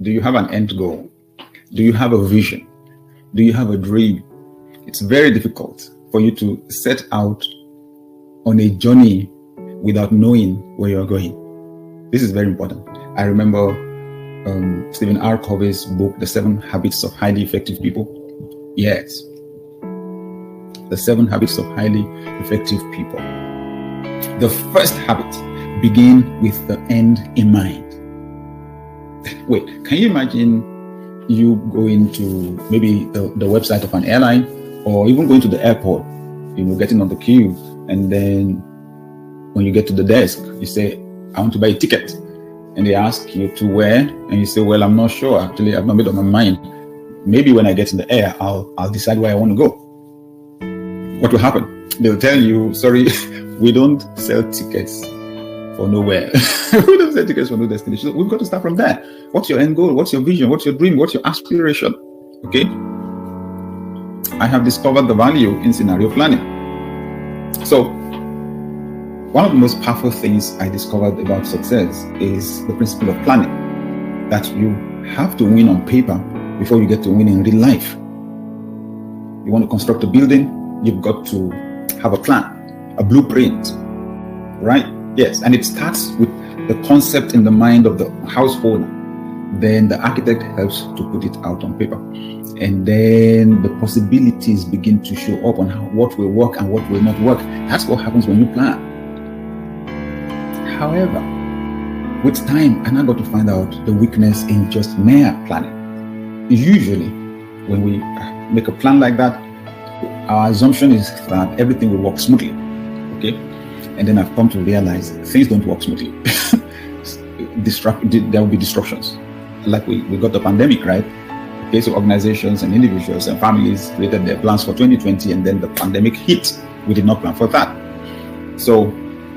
Do you have an end goal? Do you have a vision? Do you have a dream? It's very difficult for you to set out on a journey without knowing where you're going. This is very important. I remember Stephen R. Covey's book, The 7 Habits of Highly Effective People. Yes. The 7 Habits of Highly Effective People. The first habit, begin with the end in mind. Wait, can you imagine you going to maybe the website of an airline, or even going to the airport, getting on the queue, and then when you get to the desk, you say, I want to buy a ticket. And they ask you to where? And you say, well, I'm not sure. Actually, I've not made up my mind. Maybe when I get in the air, I'll decide where I want to go. What will happen? They'll tell you, sorry, we don't sell tickets for nowhere. We don't sell tickets for no destination. So we've got to start from there. What's your end goal? What's your vision? What's your dream? What's your aspiration? Okay. I have discovered the value in scenario planning. So one of the most powerful things I discovered about success is the principle of planning, that you have to win on paper before you get to win in real life. You want to construct a building, you've got to have a plan, a blueprint, right? Yes, and it starts with the concept in the mind of the householder. Then the architect helps to put it out on paper. And then the possibilities begin to show up on what will work and what will not work. That's what happens when you plan. However, with time, I now got to find out the weakness in just mere planning. Usually, when we make a plan like that, our assumption is that everything will work smoothly. Okay? And then I've come to realize things don't work smoothly. There will be disruptions. Like we got the pandemic, right? Okay, so organizations and individuals and families created their plans for 2020, and then the pandemic hit. We did not plan for that. So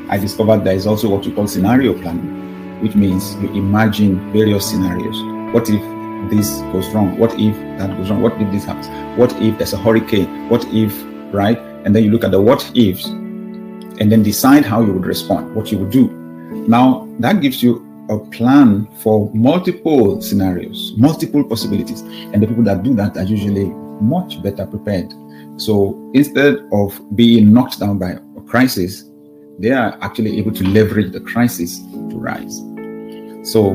I discovered there is also what we call scenario planning, which means you imagine various scenarios. What if this goes wrong? What if that goes wrong? What if this happens? What if there's a hurricane? What if, right? And then you look at the what ifs and then decide how you would respond, what you would do. Now, that gives you a plan for multiple scenarios, multiple possibilities. And the people that do that are usually much better prepared. So instead of being knocked down by a crisis, they are actually able to leverage the crisis to rise. So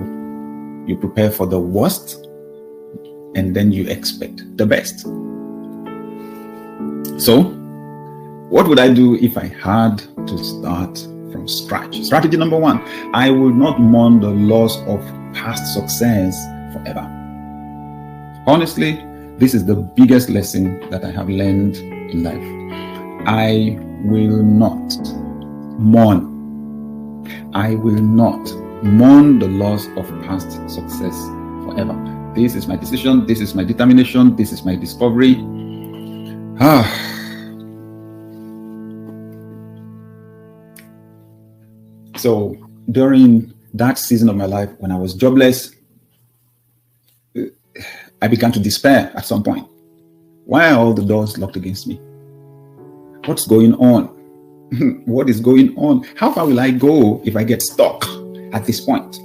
you prepare for the worst, and then you expect the best. So what would I do if I had to start from scratch? Strategy number 1, I will not mourn the loss of past success forever. Honestly, this is the biggest lesson that I have learned in life. I will not mourn. I will not mourn the loss of past success forever. This is my decision. This is my determination. This is my discovery. So during that season of my life, when I was jobless, I began to despair at some point. Why are all the doors locked against me? What's going on? What is going on? How far will I go if I get stuck at this point?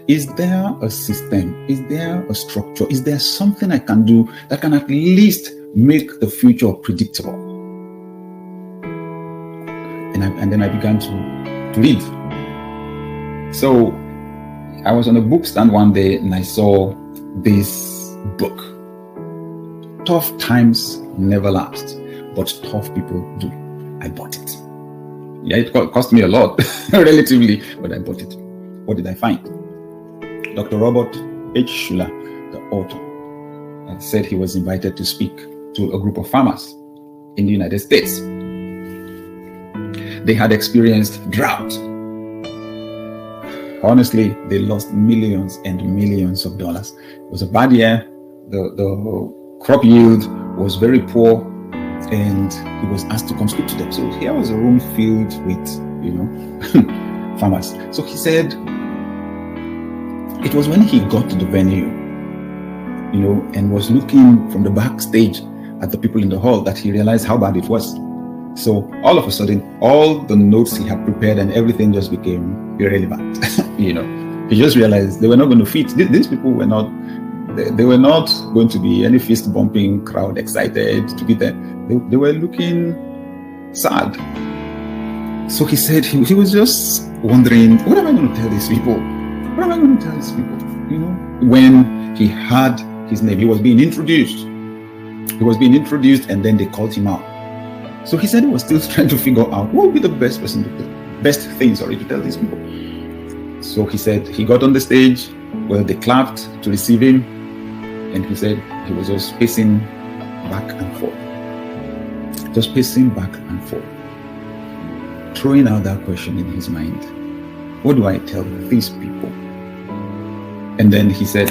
Is there a system? Is there a structure? Is there something I can do that can at least make the future predictable? And then I began to read. So I was on a book stand one day and I saw this book. Tough times never last, but tough people do. I bought it. Yeah, it cost me a lot, relatively, but I bought it. What did I find? Dr. Robert H. Schuller, the author, said he was invited to speak to a group of farmers in the United States. They had experienced drought. Honestly, they lost millions and millions of dollars. It was a bad year. The crop yield was very poor, and he was asked to come speak to them. So here was a room filled with, farmers. So he said it was when he got to the venue, and was looking from the backstage at the people in the hall that he realized how bad it was. So all of a sudden, all the notes he had prepared and everything just became irrelevant, He just realized they were not going to fit. These people were not, they were not going to be any fist bumping crowd excited to be there. They were looking sad. So he said he was just wondering, what am I going to tell these people? What am I going to tell these people? You know, when he had his name, he was being introduced. He was being introduced, and then they called him out. So he said he was still trying to figure out what would be the best thing to tell these people. So he said he got on the stage. Well, they clapped to receive him, and he said he was just pacing back and forth, just pacing back and forth, throwing out that question in his mind. What do I tell these people? And then he said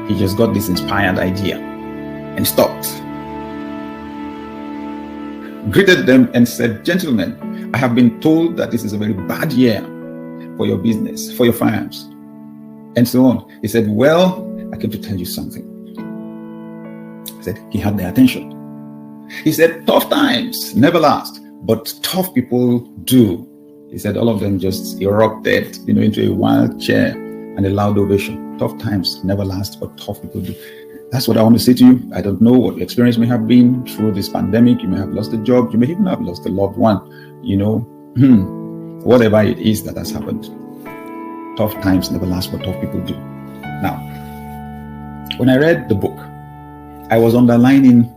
he just got this inspired idea and stopped, greeted them and said, "Gentlemen, I have been told that this is a very bad year for your business, for your finance," and so on. He said, "Well, I came to tell you something." He said he had their attention. He said, "Tough times never last, but tough people do." He said all of them just erupted, into a wild cheer and a loud ovation. Tough times never last, but tough people do. That's what I want to say to you. I don't know what your experience may have been through this pandemic. You may have lost a job. You may even have lost a loved one. Whatever it is that has happened. Tough times never last, but tough people do. Now, when I read the book, I was underlining,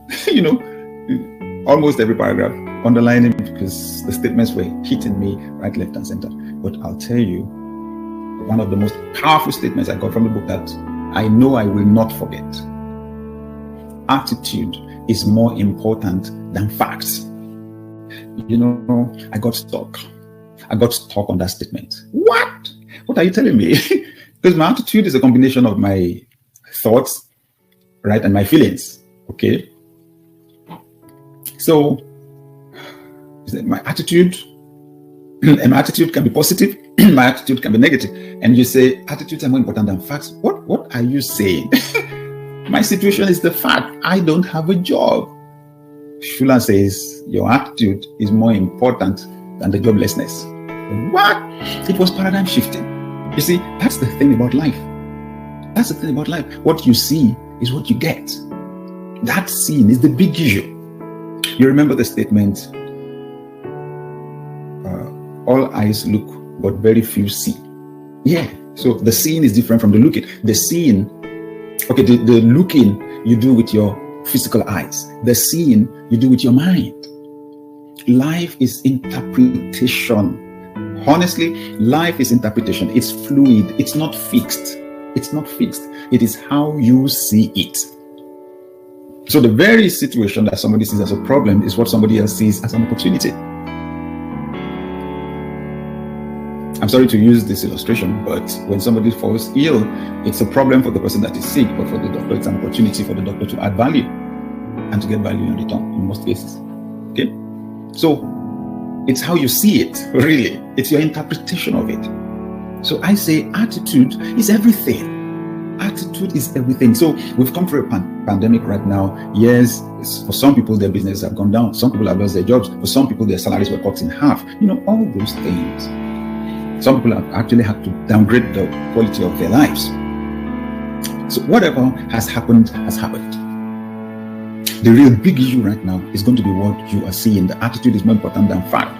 almost every paragraph, underlining because the statements were hitting me right, left, and center. But I'll tell you, one of the most powerful statements I got from the book that I know I will not forget. Attitude is more important than facts. I got stuck. I got stuck on that statement. What? What are you telling me? Because my attitude is a combination of my thoughts, right, and my feelings. Okay. So my attitude, and my attitude can be positive, my attitude can be negative. And you say attitudes are more important than facts. What are you saying? My situation is the fact. I don't have a job. Shula says your attitude is more important than the joblessness. What? It was paradigm shifting. You see, that's the thing about life. That's the thing about life. What you see is what you get. That scene is the big issue. You remember the statement, all eyes look, but very few see. Yeah. So the seeing is different from the looking. The seeing, okay, the looking you do with your physical eyes. The seeing you do with your mind. Life is interpretation. Honestly, life is interpretation. It's fluid. It's not fixed. It's not fixed. It is how you see it. So the very situation that somebody sees as a problem is what somebody else sees as an opportunity. I'm sorry to use this illustration, but when somebody falls ill, it's a problem for the person that is sick, but for the doctor, it's an opportunity for the doctor to add value and to get value in return in most cases. Okay? So it's how you see it, really. It's your interpretation of it. So I say attitude is everything. Attitude is everything. So we've come through a pandemic right now. Yes, for some people, their businesses have gone down. Some people have lost their jobs. For some people, their salaries were cut in half. All those things. Some people have actually had to downgrade the quality of their lives. So whatever has happened, has happened. The real big issue right now is going to be what you are seeing. The attitude is more important than fact.